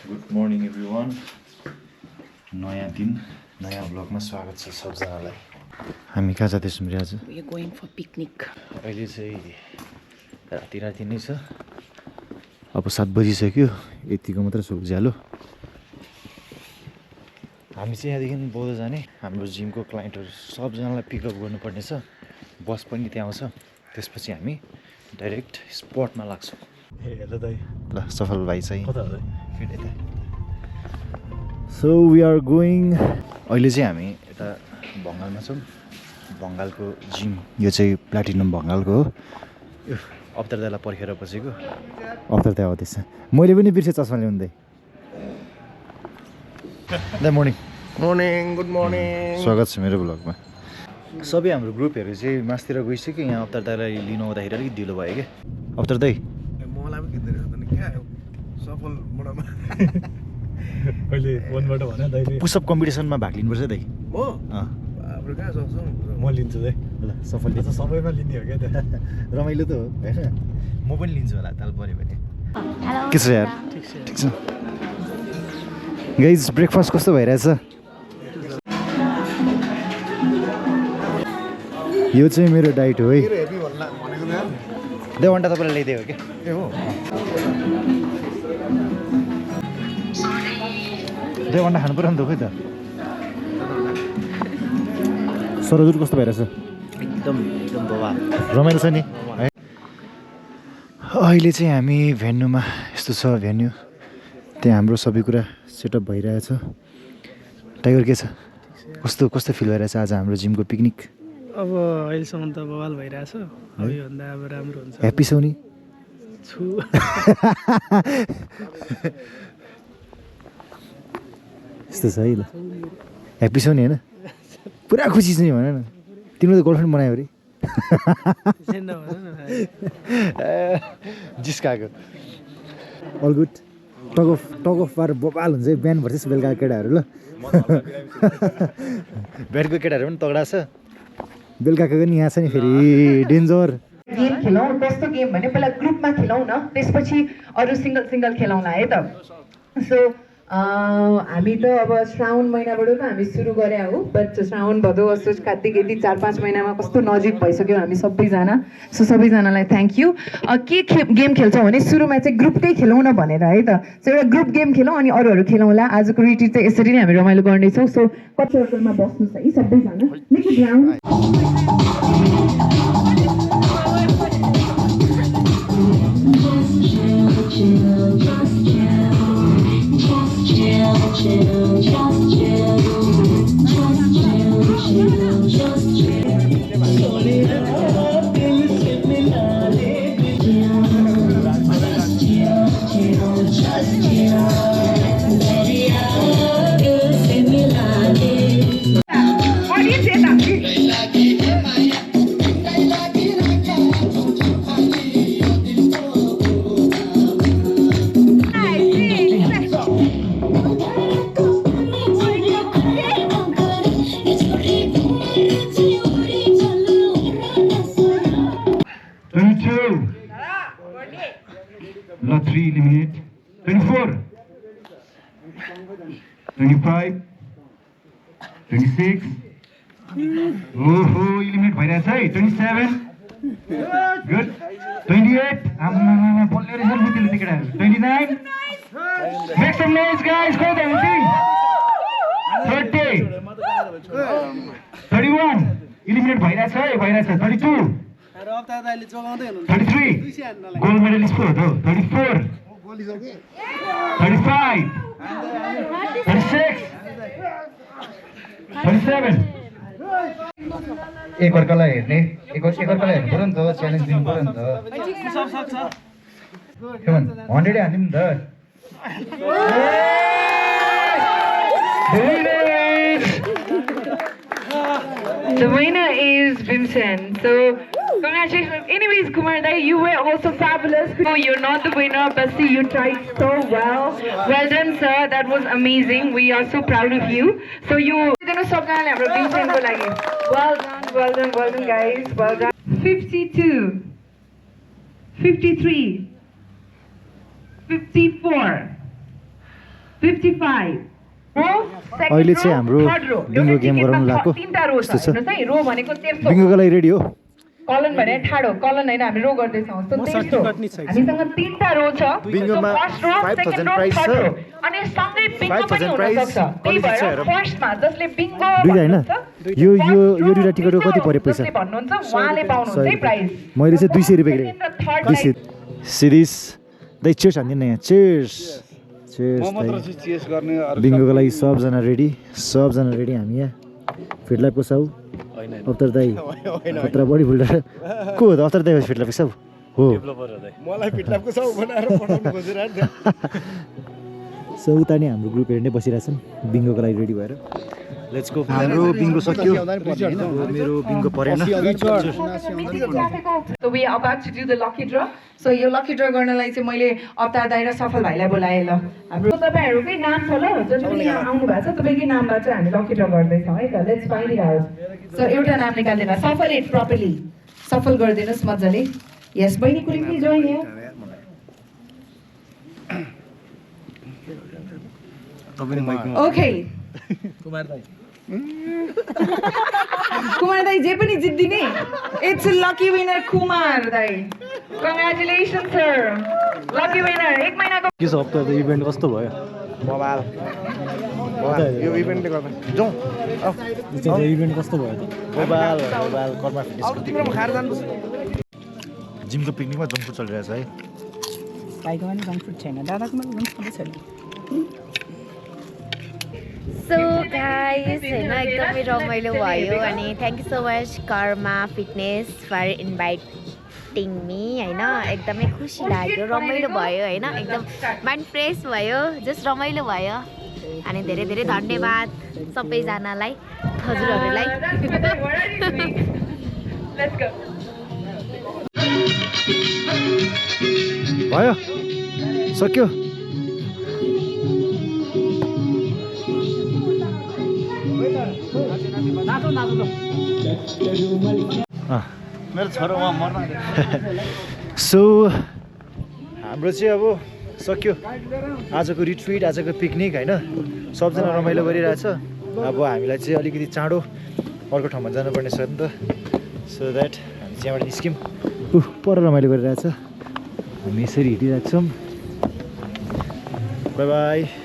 Good morning everyone. नयाँ दिन नयाँ ब्लगमा स्वागत छ सबजनालाई। हामी कहाँ जाँदैछौँ रे आज? We are going for picnic. अहिले चाहिँ राति नै छ। अब 7 बजिसक्यो। यतिको मात्र छ उज्यालो। हामी चाहिँ यहाँदेखि बौद्ध जाने। हाम्रो जिमको क्लाइन्टहरू सबजनालाई पिकअप गर्नुपर्ने छ। बस पनि त्यहाँ आउँछ। त्यसपछि हामी डाइरेक्ट स्पटमा लाग्छौँ। ए हेलो दाइ। ल सफल भाइ चाहिँ कता हो? So we are going. अहिले चाहिँ हामी यता बङ्गालमा छौँ। बङ्गालको जिम यो चाहिँ प्लाटिनम बङ्गालको हो। यो अवतारदालाई पर्खेर बसेको। अवतार त्यहाँ आउँदैछ। मैले पनि बिर्सेँ चस्मा ल्याउँदै। The morning. Morning, good morning. स्वागत छ मेरो ब्लगमा। सबै हाम्रो ग्रुपहरू चाहिँ मासतिर गइसक्यो। यहाँ अवतार दाईलाई लिनु आउँदाखेरि अलिक ढिलो भयो क्या अवतार दाई। मलाई पनि खिच्दै रहेछ नि क्या सफल मोडमा। कहिले फोनबाट भने दाइले पुसअप कम्पिटिसनमा भाग लिनुपर्छ दाइ। म बाबरे कहाँ सक्छु म लिन्छु है। ल सफलले त सबैमा लिने हो क्या त्यो। रमाइलो त हो होइन। म पनि लिन्छु होला ताल पऱ्यो भने। के छ यार? ठिक छ। गाइज ब्रेकफास्ट कस्तो भइरहेछ? यो चाहिँ मेरो डाइट हो है। हेभी भन्ला भनेको त देव अन्डा तपाईँलाई ल्याइदियो हो क्या? ए हो देव अन्डा खानु पऱ्यो नि त खोइ त। सरजुर कस्तो भइरहेछ? एकदम बवाल। रमाइलो छ नि है। अहिले चाहिँ हामी भेन्यूमा यस्तो छ भेन्यू। त्यहाँ हाम्रो सबै कुरा सेटअप भइरहेछ। टाइगर के छ? कस्तो फिल भइरहेछ आज हाम्रो जिमको पिकनिक? अब अहिलेसम्म त बवाल भइरहेछ। अब योभन्दा अब राम्रो हुन्छ। ह्याप्पी छौ नि? छु। यस्तो छ है ल। ह्याप्पी छौ नि होइन? पुरा खुसी छ नि भन न। तिम्रो त गर्लफ्रेन्ड बनायो अरे? जिस्काएको। All good. Tug of war बबाल हुन्छ है बिहान भर्सेस बेलुका केटाहरू ल। बिहानको केटाहरू पनि तगडा छ। बेलुकाको पनि यहाँ छ नि फेरि डेन्जर। गेम खेलौँ। कस्तो गेम भने पहिला ग्रुपमा खेलौँ न, त्यसपछि अरू सिङ्गल खेलौँला है त। सो हामी त अब श्रावण महिनाबाट त हामी सुरु गरे हो। बट श्रावण भदौ असोज कार्तिक यति 4-5 महिनामा कस्तो नजिक भइसक्यो हामी सबैजना। सो सबैजनालाई थ्याङ्क यू। के गेम खेल्छौँ भने सुरुमा चाहिँ ग्रुपकै खेलौँ न भनेर है त। सो एउटा ग्रुप गेम खेलौँ अनि अरूहरू खेलौँला। आजको रिट्रिट चाहिँ यसरी नै हामी रमाइलो गर्नेछौँ। सो कति सर्कलमा बस्नुहोस् है सबैजना। Make it round. Lot 3 eliminate. 24. 25. 26. Oh, eliminate भइरहेछ है. 27. Good. 28. बोल्ने रहेछ बुझ्दैले त्यो केटाहरू. 29. Make some noise guys. Go there. 30. 31. Eliminate भइरहेछ है. 32. 33. Gold medalist for 34. 35. 36. 37. एकअर्कालाई हेर्ने एकअर्कालाई हेर्नु पऱ्यो नि त। च्यालेन्ज दिनु पऱ्यो नि त। 100 हान्दिउँ नि त। The winner is Bimsen. So congratulations. Anyways, Kumar Dai, you were also fabulous. No, you're not the winner, but see, you tried so well. Well done, sir. That was amazing. We are so proud of you. So you. Well done, guys. Well done. 52, 53, 54, 55 रो अहिले चाहिँ हाम्रो bingo game गराउनु लाग्यो तीनटा रो छ यस्तो छ हेर्नुस् है रो भनेको तेर्सो बिङ्गोको लागि रेडी हो कलन भने ठाडो कलन हैन हामी रो गर्दै छौं सो तेर्सो हामीसँग तीनटा रो छ बिङ्गोमा 5,000 प्राइस छ अनि सँगै बिङ्गो पनि 5,000 हुन प्राइस सक्छ त्यही क्वालिटी छ भएर हेर फर्स्टमा जसले बिङ्गो दुईटा हैन यो दुईटा टिकटको कति पर्यो पैसा जसले भन्नुहुन्छ उहाँले पाउनुहुन्छ है प्राइस मैले चाहिँ 200 रुपैयाँ लिएँ 200 सिरिज दाइ चेयर्स हान्दिनँ यहाँ चेयर्स चेयर्स चेस गर्ने बिङ्गोको लागि सबजना रेडी हामी यहाँ फिटलाई पोसाउ अवतार दाई खतरा बढी फुल्दा को हो त अवतार दाई फिटलाई पोसाउ हो मलाई पिटलापको सब बनाएर पठाउनु खोजिरहेको थियो सो उता नि हाम्रो ग्रुपहरू नै बसिरहेछन् बिङ्गोको लागि रेडी भएर लेट्स गो हाम्रो बिङ्गो सक्यो मेरो बिङ्गो परेन So we are about to do the lucky draw. So यो lucky draw गर्नलाई चाहिँ मैले अवतार दाइ र सफल भाइलाई बोलाएँ ल हाम्रो तपाईहरुकै नाम छ ल जसले यहाँ आउनु भएको छ तपाईकै नामबाट हामी lucky draw गर्दै छौं है त let's find it out so एउटा नाम निकाल्दिन सफल इट प्रपरली सफल गरिदिनुस् मज्जाले यस बहिनी कुली please join here okay Kumar दाई जे पनि जित्दिने इट्स लकी विनर कुमार दाई कङ्ग्रेचुलेसन सर लकी विनर एक महिनाको के छ हप्ता त इभेन्ट कस्तो भयो मोबाइल यो इभेन्टले गर्दा जाउँ इभेन्ट कस्तो भयो त मोबाइल कर्मा फिटनेस अब तिम्रो खाएर जानुपर्छ जिमको पिकनिकमा जङ्क फुड चलिरहेछ है भाइको पनि जङ्क फुड छैन दादाको पनि जङ्क फुड छैन सो गाइस होइन एकदमै रमाइलो भयो अनि thank you so much Karma fitness for inviting me होइन एकदमै खुसी लाग्यो रमाइलो भयो होइन एकदम माइन्ड फ्रेस भयो जस्ट रमाइलो भयो अनि धेरै धेरै धन्यवाद सबैजनालाई हजुरहरूलाई भयो सक्यो मेरो छोरो उहाँ मर्न सो हाम्रो चाहिँ अब सक्यो आजको रिट्रिट आजको पिकनिक होइन सबजना रमाइलो गरिरहेछ अब हामीलाई चाहिँ अलिकति चाँडो अर्को ठाउँमा जानुपर्ने छ नि त सो द्याट हामी चाहिँ यहाँबाट निस्क्यौँ पर रमाइलो गरिरहेछ हामी यसरी हिँडिरहेको छौँ बाई बाई